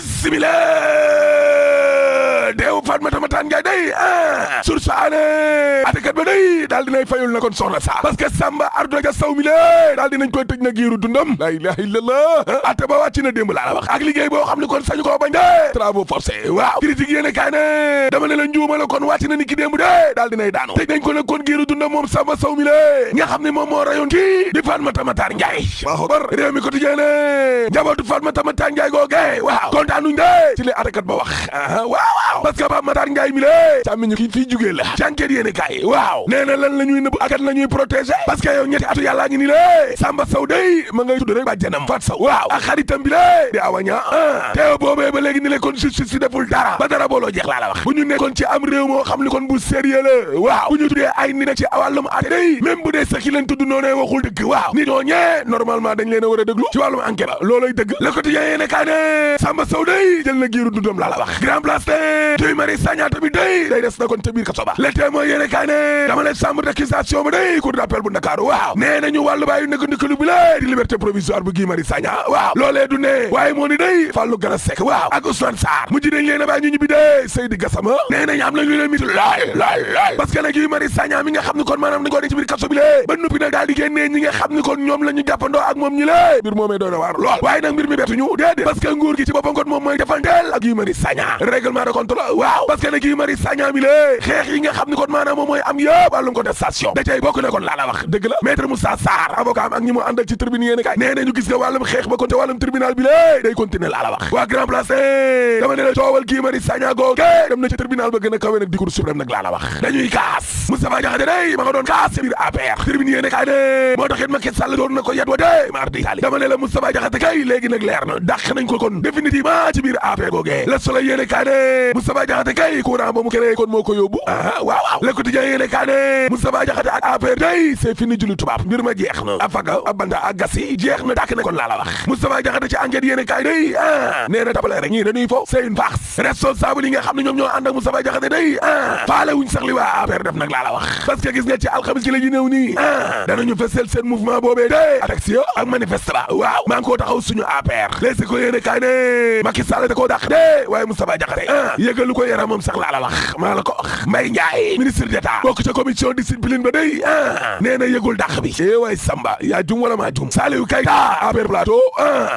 bismillah deewu Fatmata Mataan Njaay day source aane atekat ba day daal dinay fayul na kon soxna sa parce que Samba Ardo Dia Sow mi lé daal dinañ koy tëj na giiru dundam la ilaha illallah ate ba wàcc na démb laa la wax ak liggéey boo xam ne kon sañu koo bañ de travaux forcés waaw critique yéene kaay ne dama ne la njuuma la kon wàcc na ni ki démb de daal dinay daanu tëj nañ ko nag kon giiru dundam moom Samba Sow mi lé nga xam ne moom moo rayoon kii di Fatmata Mataan Njaay waaw bar réew mi quotidien ne njabootu Fatmata Mataan Njaay googe waaw kontaanuñ de ci li atekat ba wax waaw parce que Pape Matar Njaay mi lé càmmiñu kii fii jugee la jànkeet yéene kaay waaw nee na lan la ñuy nëbb akat la ñuy protéger parce que yow ñetti atu yàllaa ngi ni lé Samba Sow day ma ngay tudd rek bàjjanam Fat Sow waaw ak xaritam bi lé di awaña teew boobee ba léegi ni le kon justice si deful dara ba dara booloo jeex laa la wax bu ñu nekkoon ci am réew moo xam ni kon bu sérieux la waaw bu ñu tuddee ay nit ci wàllum ate day même bu dee sax ki leen tudd noonee waxul dëgg waaw nit ñooñee normalement dañ leen a war a déglu ci wàllum enquête ba looloy dëgg le quotidien yéene kaay ne Samba Sow day jël na giiru dundam laa la wax grand place te Guy Marius Sagna tamit day des na kon ca biir kaso ba le témoin yéene kaay ne dama leen chambre d'accusation ba day cour d'appel bu Ndakaaru waaw nee nañu wàllu bàyyi nekk ndikalu bi la di liberté provisoire bu Guy Marius Sagna waaw loolee du ne waaye moo ni day Fallou Galass Seck waaw ak Ousmane Sarr mujj nañ leen a bàyyi ñu ñibbi dee Seydi Gassama nee nañ am nañ lu leen mitu laay parce que nag Guy Marius Sagna mi nga xam ni kon maanaam nañ ko dee ci biir kaso bi lée ba noppi nag daal di génnee ñi nga xam ni kon ñoom la ñu jàppandoo ak moom ñi lée mbir moomee doon na waar lool waaye nag mbir mi bettuñu déedéet parce que nguur gi ci boppam kon moom mooy defanteel ak Guy Marius Sagna règlement de compte la waaw parce que nag Guy Marius Sagna mi lée xeex yi nga xam ni kon maanaam moom mooy am yëpp wàllum contestation da cay bokk na kon laa la wax dëgg la maître Moussa Sarr avocat am ak ñi mu àndal ci tribune yéene kaay nee nañu gis nga wàllum xeex ba kon te wàllum tribunal bi lée day continuer laa la wax waa grand place dama ne la coowal Guy Marius Sagna googe dem na ci tribunal ba gën a kawe nag di Cour suprême nag laa la wax dañuy kaas Moustapha Diakhaté day ma nga doon kaas ci biir APR tribune yéene kaay ne moo taxit Macky Sall doon na ko yet wa de mardi tali dama ne la Moustapha Diakhaté kay léegi nag leer na dàq nañ ko kon définitivement ci biir APR googe Le Soleil yéene kaay ne Moustapha Diakhaté kay courant ba mu créé kon moo ko yóbbu waaw Le Quotidien yéene kaay ne Moustapha Diakhaté ak APR day c'est fini julli tubaab mbir ma jeex na afaga abanda ak gasi jeex na dàq na kon laa la wax Moustapha Diakhaté ci enquête yéene kaay day nee na tabale rek ñii dañuy fo c'est une farce responsable yi nga xam ne ñoom ñoo ànd ak Moustapha Diakhaté day faale wuñ sax li waa APR def nag laa la wax parce que gis nga ci alxamis ci la ñu néew nii danañu fesel seen mouvement boobee day attaque ak manifeste ba waaw maa ngi koo taxaw suñu APR les ko yéene kaay ne Macky Sall da koo dàq de waaye Moustapha Diakhaté yëgalu ko yaram moom sax laa la wax maa la ko wax Mbaye Ndiaye ministre d'État bokk ca commission discipline ba day nee na yëgul dàq bi waay Samba yaa jum wala maa jum Saliou Keita APR plateau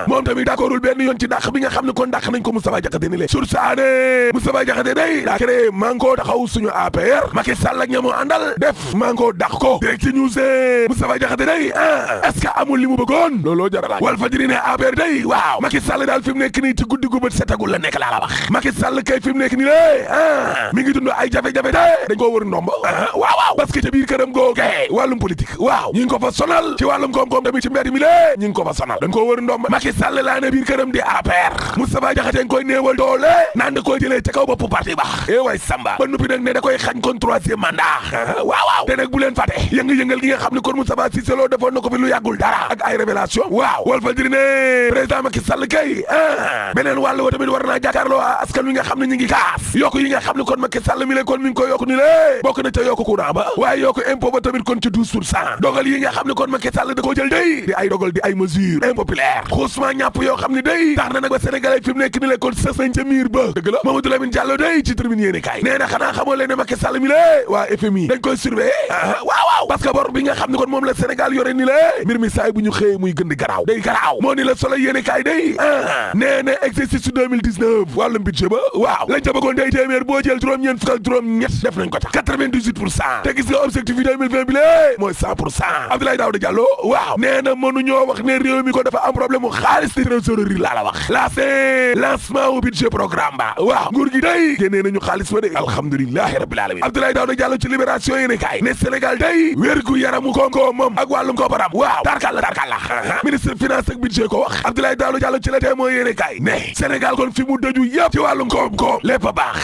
moom tamit d'accordul benn yoon ci dàq bi nga xam ne kon dàq nañ ko Moustapha Diakhaté ni le sur saane Moustapha Diakhaté day daa créé manko taxaw suñu APR Macky Sall ak ñamu àndal def manko dàq ko direct news Moustapha Diakhaté day est-ce que amul li mu bëggoon looloo jaralaaj Walf Fadjri ne APR day waaw Macky Sall daal fi mu nekk nii ci guddi gu bët setagul la nekk laa la wax Macky Sall kay fi mu nekk nii lé mi ngi dund ay jafe-jafe de dañ koo wër ndomb waaw parce que ca biir këram googe wàllum politique waaw ñi ngi ko fa sonal ci wàllum koom-koom tamit ci mbedd mi lé ñi ngi ko fa sonal dañ koo wër ndomb Macky Sall laa ne biir këram di APR Moustapha Diakhaté nga koy néewal doole naan da koy jëlee ca kaw bopp parti ba waay Samba ba noppi nag ne da koy xañ kon troisième mandat waaw te nag bu leen fàtte yëngal gi nga xam ne kon Moustapha Cissé Lo defoon na ko fi lu yàggul dara ak ay révélation waaw Walf Fadjri ne président Macky Sall kay beneen wàll wa tamit war naa jàkkaarloo askan wi nga xam ne ñu ngi kaas yokku yi nga xam ne kon Macky Sall mi le kon mi ngi koy yokku ni lé bokk na ca yokku courant ba waaye yokku impôt ba tamit kon ci 12% dogal yi nga xam ne kon Macky Sall da koo jël day di ay dogal di ay mesures impopulaires xuusement ñàpp yoo xam ne day tax na nag ba sénégalais fi mu nekk ni le kon sës nañ ca miir ba dëgg la Mamadou Lamine Diallo day ci tribune yéene kaay nee na xanaa xamoo leen ne Macky Sall mi lé waa FMI dañ koy surveiller waaw parce que bor bi nga xam ne kon moom la Sénégal yore ni lé mbir mi saay bu ñu xëyee muy gën di garaaw day garaaw moo ni la Soleil yéene kaay day nee na exercice 2019 wàllum budget ba waaw lañ ca bëggoon day téeméer boo jël juróom-ñeent fukk ak juróom-ñett def nañ ko ca 98% te gis nga objectif yi 2020 bi lé mooy 100% Abdoulaye Daouda Diallo waaw nee na mënuñoo wax ne réew mi ko dafa am problème mu xaalis di trésorerie laa la wax lancement au budget programme ba waaw nguur gi day génnee nañu xaalis ba de alhamdulilahi rabbil alamin Abdoulaye Daouda Diallo ci libération yéene kaay ne Sénégal day wérgu yaramu koom-koom moom ak wàllum kooparam waaw tarkal la ministre finance ak budget ko wax Abdoulaye Daouda Diallo ci la Témoin yéene kaay ne Sénégal kon fi mu dëju yëpp ci wàllum koom-koom lépp a baax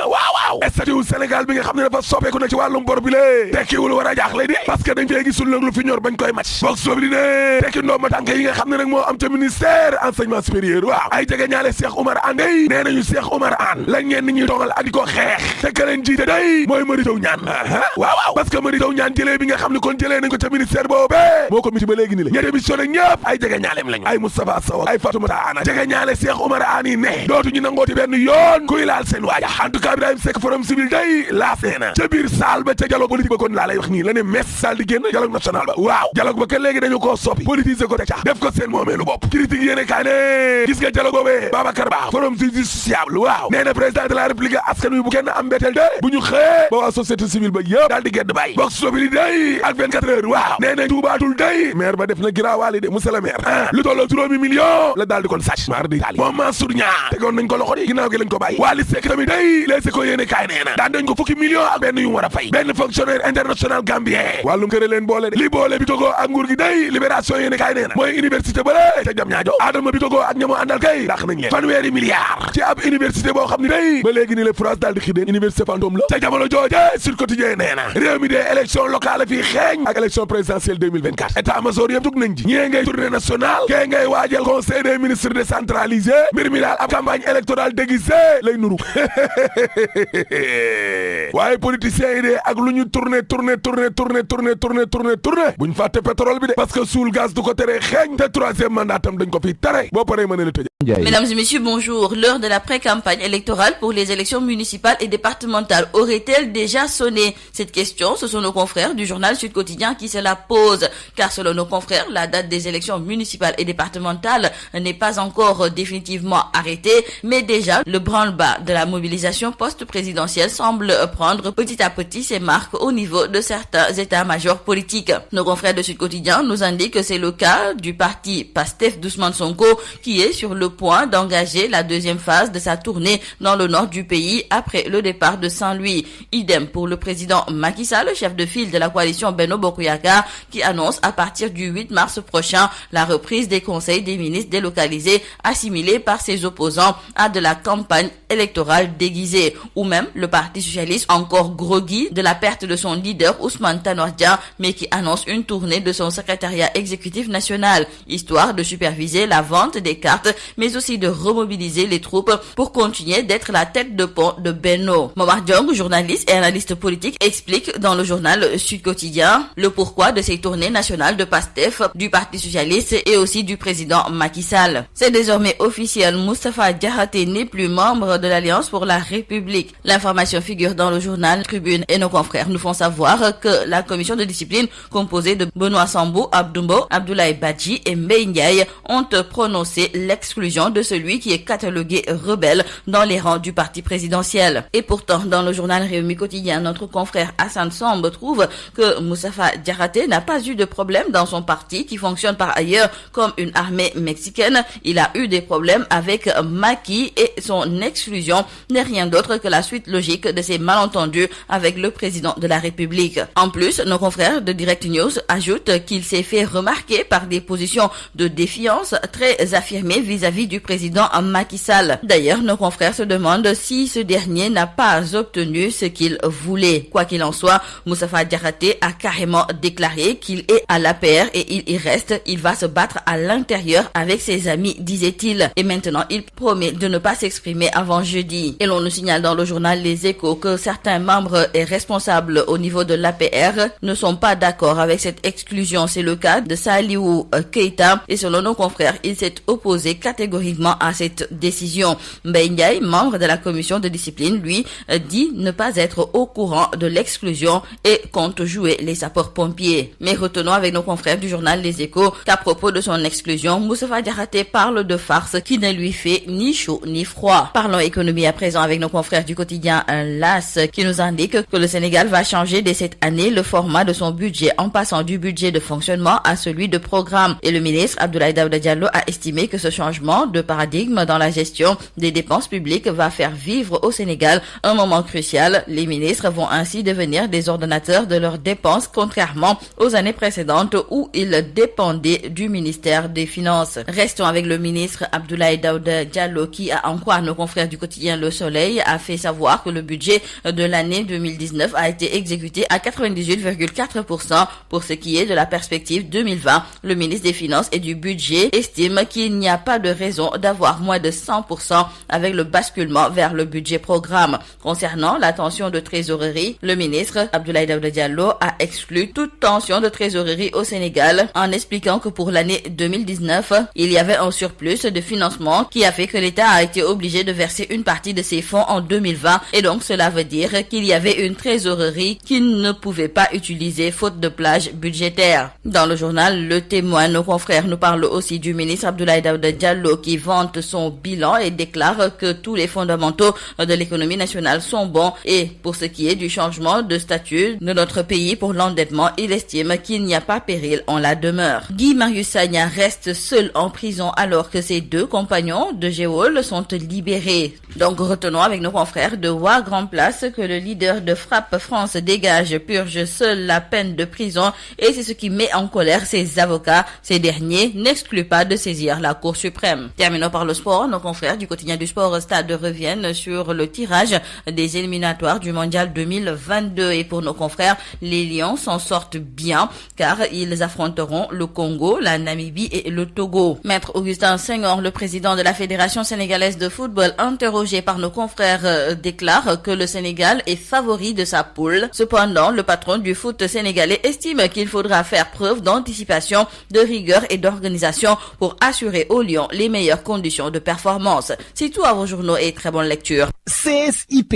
waaw statut Sénégal bi nga xam ne dafa soppeeku na ci wàllum bor bi lée tekkiwul war a jaaxle di parce que dañ fee gisul nag lu fi ñor bañ koy match boog soobi di ne tekki ndoom tànk yi nga xam ne nag moo am ca ministère enseignement supérieur waaw ay jege ñaale Cheikh Oumar Anne day nee nañu Cheikh Oumar Anne lañ ñeen ni ñuy tongal ak di ko xeex te ka leen jiite day mooy Mary Teuw Niane waaw parce que Mary Teuw Niane jëlee bi nga xam ne kon jëlee nañ ko ca ministère boobee moo ko miti ba léegi ni la ña démissionné ñëpp ay jege ñaaleem lañu ay Moustapha Sow ay Fatoumata Anne jege ñaale Cheikh Oumar Anne yi ne dootuñu nangooti benn yoon kuy laal seen waaja en tout cas Ibrahima Seck forum civil day laa seena ca biir salle ba ca dialogue politique ba kon laa lay wax nii la ne mes salle di génn dialogue national ba waaw dialogue ba ka léegi dañu koo soppi politiser ko te ca def ko seen moomeelu bopp critique yéene kaa ne gis nga dialogue boobee Babacar Ba forum justiciable waaw nee na président de la république askan wi bu kenn am mbetteel de bu ñu xëyee ba waa société civile ba yëpp daal di gedd bàyyi box sobili day ak 24 heures waaw nee na tuubaatul day maire ba def na giraawaali de monsieur le maire lu tolloo 3 millions la daal di kon sàcc maar di taali moom Mansour Niang tegoon nañ ko loxo di ginnaaw gi lañ ko bàyyi Wally Seck tamit day les ko yéene kaay nee na daan dañ ko fukki millions ak benn yu war a fay benn fonctionnaire international gambien wàllum kër leen boole de li boole bi togoo ak nguur gi day libération yéene kaay nee na mooy université bale ca jam ñaajo Adama bi togoo ak ñamoo àndal kay dax nañ leen fanweeri milliards ci ab université boo xam ne day ba léegi ni le France daal di xideen université fantôme la ca jamono jooje Sud Quotidien nee na réew mi dee élection locale fii xeeñ ak élection présidentielle 2024 état major yëpp dug nañ ji ñee ngay tournée nationale kee ngay waajal conseil des ministres décentralisé mbir mi daal ab campagne électorale déguisée lay nuru waaye politiciens yi de ak lu ñu tourné buñ fàtte pétrole bi de parce que suul gaz du ko tere xeeñ te troisième mandat tam dañ ko fi tere boo paree mën a la tëj. Mesdames et messieurs, bonjour. L'heure de la pré-campagne électorale pour les élections municipales et départementales aurait-elle déjà sonné? Cette question, ce sont nos confrères du journal Sud Quotidien qui se la posent. Car selon nos confrères, la date des élections municipales et départementales n'est pas encore définitivement arrêtée, mais déjà le branle-bas de la mobilisation post-présidentielle semble prendre petit à petit ses marques au niveau de certains états-majors politiques. Nos confrères de Sud Quotidien nous indiquent que c'est le cas du parti PASTEF d'Ousmane Sonko qui est sur le point d'engager la deuxième phase de sa tournée dans le nord du pays après le départ de Saint-Louis. Idem pour le président Macky Sall, chef de file de la coalition Benno Bokk Yakaar, qui annonce à partir du 8 mars prochain la reprise des conseils des ministres délocalisés assimilés par ses opposants à de la campagne électorale déguisée. Ou même le parti socialiste encore groggy de la perte de son leader Ousmane Tanor Dieng, mais qui annonce une tournée de son secrétariat exécutif national, histoire de superviser la vente des cartes, mais aussi de remobiliser les troupes pour continuer d'être la tête de pont de Benno. Momar Diong, journaliste et analyste politique, explique dans le journal Sud Quotidien le pourquoi de ces tournées nationales de PASTEF, du Parti socialiste et aussi du président Macky Sall. C'est désormais officiel, Moustapha Diakhaté n'est plus membre de l'Alliance pour la République. L'information figure dans le journal Tribune et nos confrères nous font savoir que la commission de discipline composée de Benoît Sambou, Abdoumbo, Abdoulaye Badji et Mbaye Ndiaye ont prononcé l'exclusion de celui qui est catalogué rebelle dans les rangs du parti présidentiel. Et pourtant, dans le journal Rewmi Quotidien, notre confrère Hassan Samb trouve que Moustapha Diakhaté n'a pas eu de problème dans son parti qui fonctionne par ailleurs comme une armée mexicaine. Il a eu des problèmes avec Macky et son exclusion n'est rien d'autre que la suite logique de ces malentendus avec le président de la République. En plus, nos confrères de Direct News ajoutent qu'il s'est fait remarquer par des positions de défiance très affirmées vis-à-vis du président Macky Sall. D'ailleurs, nos confrères se demandent si ce dernier n'a pas obtenu ce qu'il voulait. Quoi qu'il en soit, Moustapha Diakhaté a carrément déclaré qu'il est à l'APR et il y reste. Il va se battre à l'intérieur avec ses amis, disait-il. Et maintenant, il promet de ne pas s'exprimer avant jeudi. Et l'on nous signale dans le journal Les Échos que certains membres et responsables au niveau de l'APR ne sont pas d'accord avec cette exclusion. C'est le cas de Saliou Keita et selon nos confrères, il s'est opposé catégoriquement à cette décision. Mbaye Ndiaye, membre de la commission de discipline, lui, dit ne pas être au courant de l'exclusion et compte jouer les sapeurs-pompiers. Mais retenons avec nos confrères du journal Les Échos qu'à propos de son exclusion, Moustapha Diakhaté parle de farce qui ne lui fait ni chaud ni froid. Parlons économie à présent avec nos confrères du quotidien LAS qui nous indique que le Sénégal va changer dès cette année le format de son budget en passant du budget de fonctionnement à celui de programme. Et le ministre Abdoulaye Daouda Diallo a estimé que ce changement changement de paradigme dans la gestion des dépenses publiques va faire vivre au Sénégal un moment crucial. Les ministres vont ainsi devenir des ordonnateurs de leurs dépenses, contrairement aux années précédentes où ils dépendaient du ministère des Finances. Restons avec le ministre Abdoulaye Daouda Diallo qui, à en croire nos confrères du quotidien Le Soleil, a fait savoir que le budget de l'année 2019 a été exécuté à 98,4%. Pour ce qui est de la perspective 2020, le ministre des Finances et du Budget estime qu'il n'y a pas de raison d'avoir moins de 100% avec le basculement vers le budget programme. Concernant la tension de trésorerie, le ministre Abdoulaye Daouda Diallo a exclu toute tension de trésorerie au Sénégal en expliquant que pour l'année 2019, il y avait un surplus de financement qui a fait que l'État a été obligé de verser une partie de ses fonds en 2020 et donc cela veut dire qu'il y avait une trésorerie qu'il ne pouvait pas utiliser faute de plage budgétaire. Dans le journal Le Témoin, nos confrères nous parlent aussi du ministre Abdoulaye Daouda Diallo qui vante son bilan et déclare que tous les fondamentaux de l'économie nationale sont bons et pour ce qui est du changement de statut de notre pays pour l'endettement, il estime qu'il n'y a pas péril en la demeure. Guy Marius Sagna reste seul en prison alors que ses deux compagnons de geôle sont libérés. Donc retenons avec nos confrères de Wa Grand Place que le leader de Frappe France Dégage purge seul la peine de prison et c'est ce qui met en colère ses avocats. Ces derniers n'excluent pas de saisir la Cour suprême. Terminons par le sport. Nos confrères du quotidien du sport Stade reviennent sur le tirage des éliminatoires du Mondial 2022 et pour nos confrères, les Lions s'en sortent bien car ils affronteront le Congo, la Namibie et le Togo. Maître Augustin Senghor, le président de la Fédération sénégalaise de football, interrogé par nos confrères, déclare que le Sénégal est favori de sa poule. Cependant, le patron du foot sénégalais estime qu'il faudra faire preuve d'anticipation, de rigueur et d'organisation pour assurer aux Lions les meilleures conditions de performance. C'est tout à vos journaux et très bonne lecture. CSIP.